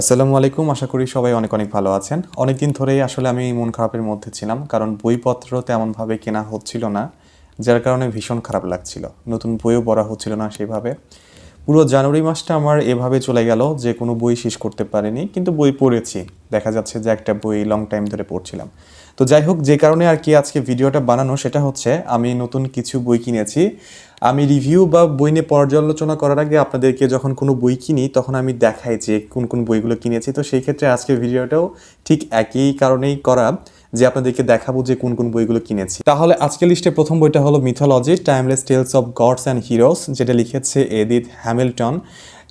আসসালামু আলাইকুম। আশা করি সবাই অনেক অনেক ভালো আছেন। অনেকদিন ধরেই আসলে আমি মন খারাপের মধ্যে ছিলাম। কারণ বইপত্র তেমনভাবে কেনা হচ্ছিল না। যার কারণে ভীষণ খারাপ লাগছিল। নতুন বইও পড়া হচ্ছিল না সেভাবে। পুরো জানুয়ারি মাসটা আমার এভাবে চলে গেল যে কোনো বই শেষ করতে পারিনি। কিন্তু বই পড়েছি। দেখা যাচ্ছে যে একটা বই লং টাইম ধরে পড়ছিলাম। তো যাই হোক, যে কারণে আর কি আজকে ভিডিওটা বানানো সেটা হচ্ছে আমি নতুন কিছু বই কিনেছি। আমি রিভিউ বা বই নিয়ে পর্যালোচনা করার আগে আপনাদেরকে যখন কোনো বই কিনি তখন আমি দেখাই যে কোন কোন বইগুলো কিনেছি। তো সেই ক্ষেত্রে আজকের ভিডিওটাও ঠিক একই কারণেই করা, যে আপনাদেরকে দেখাবো যে কোন কোন বইগুলো কিনেছি। তাহলে আজকের লিস্টে প্রথম বইটা হলো mythology timeless tales of gods and heroes, যেটা লিখেছে এডিথ হ্যামিল্টন।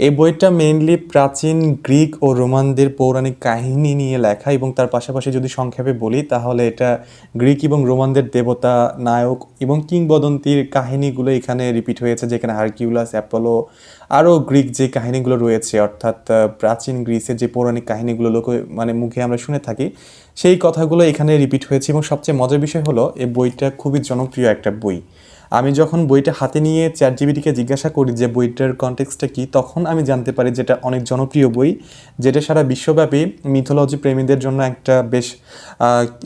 এই বইটা মেইনলি প্রাচীন গ্রিক ও রোমানদের পৌরাণিক কাহিনী নিয়ে লেখা, এবং তার পাশাপাশি যদি সংক্ষেপে বলি তাহলে এটা গ্রিক এবং রোমানদের দেবতা, নায়ক এবং কিংবদন্তির কাহিনীগুলো এখানে রিপিট হয়েছে, যেখানে হারকিউলাস, অ্যাপোলো, আরও গ্রিক যে কাহিনীগুলো রয়েছে, অর্থাৎ প্রাচীন গ্রিসের যে পৌরাণিক কাহিনীগুলো মুখে আমরা শুনে থাকি, সেই কথাগুলো এখানে রিপিট হয়েছে। এবং সবচেয়ে মজার বিষয় হলো এই বইটা খুবই জনপ্রিয় একটা বই। আমি যখন বইটা হাতে নিয়ে চ্যাটজিপিটিকে জিজ্ঞাসা করি যে বইটার কনটেক্সটটা কী, তখন আমি জানতে পারি যেটা অনেক জনপ্রিয় বই, যেটা সারা বিশ্বব্যাপী মিথোলজি প্রেমীদের জন্য একটা বেশ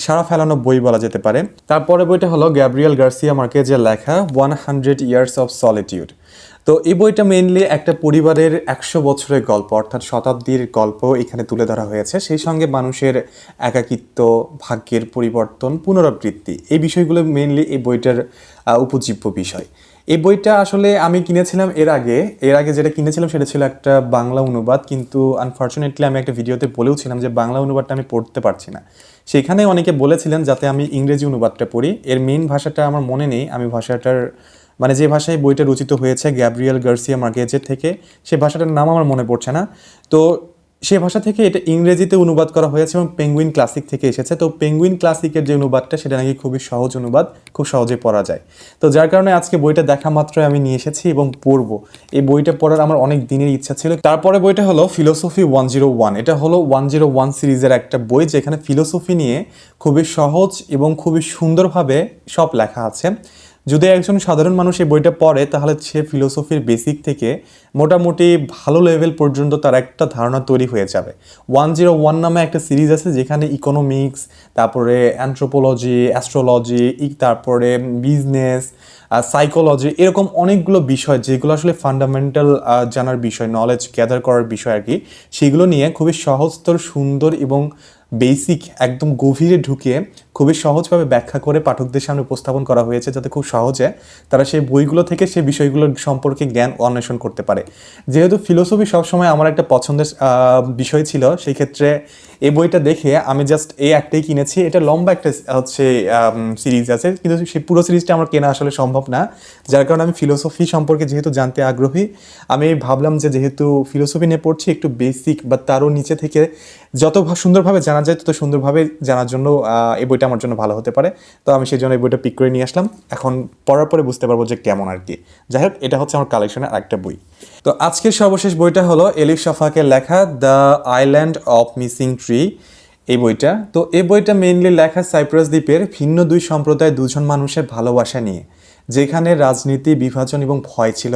সাড়া ফেলানো বই বলা যেতে পারে। তারপরে বইটা হলো গ্যাব্রিয়েল গার্সিয়া মার্কেজের লেখা 100 Years of Solitude। তো এই বইটা মেইনলি একটা পরিবারের 100 বছরের গল্প, অর্থাৎ শতাব্দীর গল্প এখানে তুলে ধরা হয়েছে। সেই সঙ্গে মানুষের একাকিত্ব, ভাগ্যের পরিবর্তন, পুনরাবৃত্তি, এই বিষয়গুলো মেইনলি এই বইটার উপজীব্য বিষয়। এই বইটা আসলে আমি কিনেছিলাম এর আগে যেটা কিনেছিলাম সেটা ছিল একটা বাংলা অনুবাদ, কিন্তু আনফর্চুনেটলি আমি একটা ভিডিওতে বলেওছিলাম যে বাংলা অনুবাদটা আমি পড়তে পারছি না। সেখানে অনেকে বলেছিলেন যাতে আমি ইংরেজি অনুবাদটা পড়ি। এর মেইন ভাষাটা আমার মনে নেই, আমি ভাষাটার যে ভাষায় বইটা রচিত হয়েছে গ্যাব্রিয়েল গার্সিয়া মার্কেজের থেকে, সে ভাষাটার নাম আমার মনে পড়ছে না। তো সে ভাষা থেকে এটা ইংরেজিতে অনুবাদ করা হয়েছে এবং পেঙ্গুইন ক্লাসিক থেকে এসেছে। তো পেঙ্গুইন ক্লাসিকের যে অনুবাদটা সেটা নাকি খুবই সহজ অনুবাদ, খুব সহজে পড়া যায়। তো যার কারণে আজকে বইটা দেখা মাত্রই আমি নিয়ে এসেছি এবং পড়বো। এই বইটা পড়ার আমার অনেক দিনের ইচ্ছা ছিল। তারপরে বইটা হলো ফিলোসফি 101। এটা হলো 101 সিরিজের একটা বই, যেখানে ফিলোসফি নিয়ে খুবই সহজ এবং খুবই সুন্দরভাবে সব লেখা আছে। যদি একজন সাধারণ মানুষ এই বইটা পড়ে তাহলে সে ফিলোসফির বেসিক থেকে মোটামুটি ভালো লেভেল পর্যন্ত তার একটা ধারণা তৈরি হয়ে যাবে। 101 নামে একটা সিরিজ আছে যেখানে ইকোনমিক্স, তারপরে অ্যানথ্রোপোলজি, অ্যাস্ট্রোলজি, তারপরে বিজনেস, সাইকোলজি, এরকম অনেকগুলো বিষয় যেগুলো আসলে ফান্ডামেন্টাল জানার বিষয়, নলেজ গ্যাদার করার বিষয় আর কি, সেগুলো নিয়ে খুবই সহজতর, সুন্দর এবং বেসিক একদম গভীরে ঢুকিয়ে খুবই সহজভাবে ব্যাখ্যা করে পাঠকদের সামনে উপস্থাপন করা হয়েছে, যাতে খুব সহজে তারা সেই বইগুলো থেকে সেই বিষয়গুলো সম্পর্কে জ্ঞান অন্বেষণ করতে পারে। যেহেতু ফিলোসফি সবসময় আমার একটা পছন্দের বিষয় ছিল, সেই ক্ষেত্রে এই বইটা দেখে আমি জাস্ট এই একটাই কিনেছি। এটা লম্বা একটা সিরিজ আছে, কিন্তু সেই পুরো সিরিজটা আমার কেনা আসলে সম্ভব না। যার কারণে আমি ফিলোসফি সম্পর্কে যেহেতু জানতে আগ্রহী, আমি ভাবলাম যে যেহেতু ফিলোসফি নিয়ে পড়ছি, একটু বেসিক বা তারও নিচে থেকে যত সুন্দরভাবে জানা যায় তত সুন্দরভাবে জানার জন্য এই বইটা আমার জন্য ভালো হতে পারে। তো আমি সেই জন্য এই বইটা পিক করে নিয়ে আসলাম। এখন পড়ার পরে বুঝতে পারবো যে কেমন আর কি। যাই হোক, এটা হচ্ছে আমার কালেকশনের আরেকটা বই। তো আজকের সর্বশেষ বইটা হলো এলিফ শাফাকের লেখা the island of missing tree, এই বইটা। তো এই বইটা মেইনলি লেখা সাইপ্রাস দ্বীপের ভিন্ন দুই সম্প্রদায়, দুজন মানুষের ভালোবাসা নিয়ে, যেখানে রাজনীতি, বিভাজন এবং ভয় ছিল,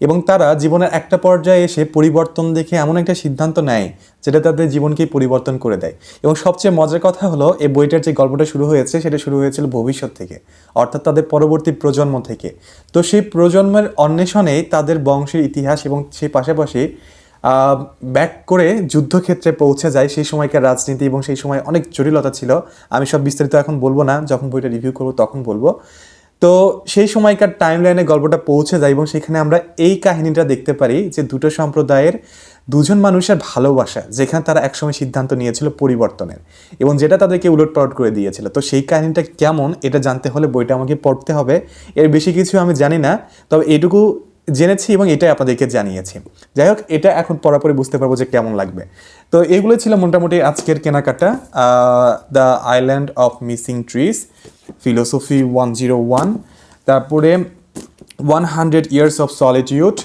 এবং তারা জীবনের একটা পর্যায়ে এসে পরিবর্তন দেখে এমন একটা সিদ্ধান্ত নেয় যেটা তাদের জীবনকেই পরিবর্তন করে দেয়। এবং সবচেয়ে মজার কথা হলো এই বইটার যে গল্পটা শুরু হয়েছে সেটা শুরু হয়েছিল ভবিষ্যৎ থেকে, অর্থাৎ তাদের পরবর্তী প্রজন্ম থেকে। তো সেই প্রজন্মের অন্বেষণেই তাদের বংশের ইতিহাস এবং সেই পাশাপাশি ব্যাক করে যুদ্ধক্ষেত্রে পৌঁছে যায় সেই সময়কার রাজনীতি, এবং সেই সময় অনেক জটিলতা ছিল। আমি সব বিস্তারিত এখন বলবো না, যখন বইটা রিভিউ করবো তখন বলবো। তো সেই সময়কার টাইম লাইনে গল্পটা পৌঁছে যায় এবং সেখানে আমরা এই কাহিনীটা দেখতে পারি যে দুটো সম্প্রদায়ের দুজন মানুষের ভালোবাসা, যেখানে তারা একসময় সিদ্ধান্ত নিয়েছিল পরিবর্তনের, এবং যেটা তাদেরকে উলটপালট করে দিয়েছিল। তো সেই কাহিনীটা কেমন এটা জানতে হলে বইটা আমাকে পড়তে হবে। এর বেশি কিছু আমি জানি না, তবে এটুকু জেনেছি এবং এটাই আপনাদেরকে জানিয়েছি। যাই হোক, এটা এখন পড়াপড়ি বুঝতে পারবো যে কেমন লাগবে। তো এগুলো ছিল মোটামুটি আজকের কেনাকাটা। The island of missing trees, philosophy 101, তারপরে 100 Years of Solitude,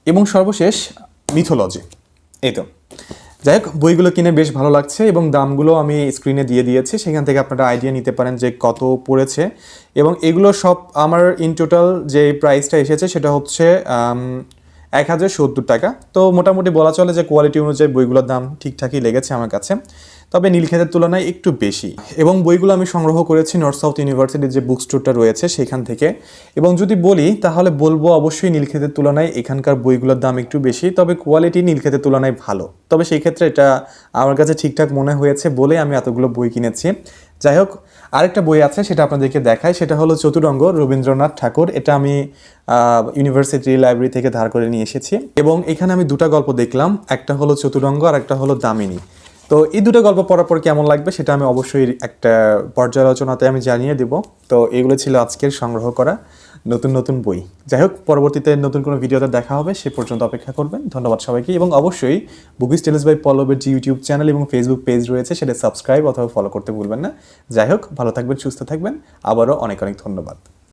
এবং সর্বশেষ মিথোলজি। এই তো, যাই হোক, বইগুলো কিনে বেশ ভালো লাগছে এবং দামগুলো আমি স্ক্রিনে দিয়ে দিয়েছি, সেখান থেকে আপনারা আইডিয়া নিতে পারেন যে কত পড়েছে। এবং এগুলো সব আমার ইন টোটাল যে প্রাইসটা এসেছে সেটা হচ্ছে 1070 টাকা। তো মোটামুটি বলা চলে যে কোয়ালিটি অনুযায়ী বইগুলোর দাম ঠিকঠাকই লেগেছে আমার কাছে, তবে নীলক্ষেতের তুলনায় একটু বেশি। এবং বইগুলো আমি সংগ্রহ করেছি নর্থ সাউথ ইউনিভার্সিটির যে বুক স্টোরটা রয়েছে সেখান থেকে। এবং যদি বলি তাহলে বলবো অবশ্যই নীলক্ষেতের তুলনায় এখানকার বইগুলোর দাম একটু বেশি, তবে কোয়ালিটি নীলক্ষেতের তুলনায় ভালো। তবে সেই ক্ষেত্রে এটা আমার কাছে ঠিকঠাক মনে হয়েছে বলে আমি এতগুলো বই কিনেছি। যাই হোক, আরেকটা বই আছে সেটা আপনাদেরকে দেখাই, সেটা হলো চতুরঙ্গ রবীন্দ্রনাথ ঠাকুর। এটা আমি ইউনিভার্সিটি লাইব্রেরি থেকে ধার করে নিয়ে এসেছি। এবং এখানে আমি দুটো গল্প দেখলাম, একটা হলো চতুরঙ্গ আর একটা হলো দামিনী। তো এই দুটো গল্প পড়ার পর কেমন লাগবে সেটা আমি অবশ্যই একটা পর্যালোচনাতে আমি জানিয়ে দেব। তো এগুলো ছিল আজকের সংগ্রহ করা নতুন নতুন বই। যাই হোক, পরবর্তীতে নতুন কোনো ভিডিওতে দেখা হবে, সে পর্যন্ত অপেক্ষা করবেন। ধন্যবাদ সবাইকে। এবং অবশ্যই বুকিশ টেলস বাই পল্লবের যে ইউটিউব চ্যানেল এবং ফেসবুক পেজ রয়েছে সেটা সাবস্ক্রাইব অথবা ফলো করতে ভুলবেন না। যাই হোক, ভালো থাকবেন, সুস্থ থাকবেন। আবারও অনেক অনেক ধন্যবাদ।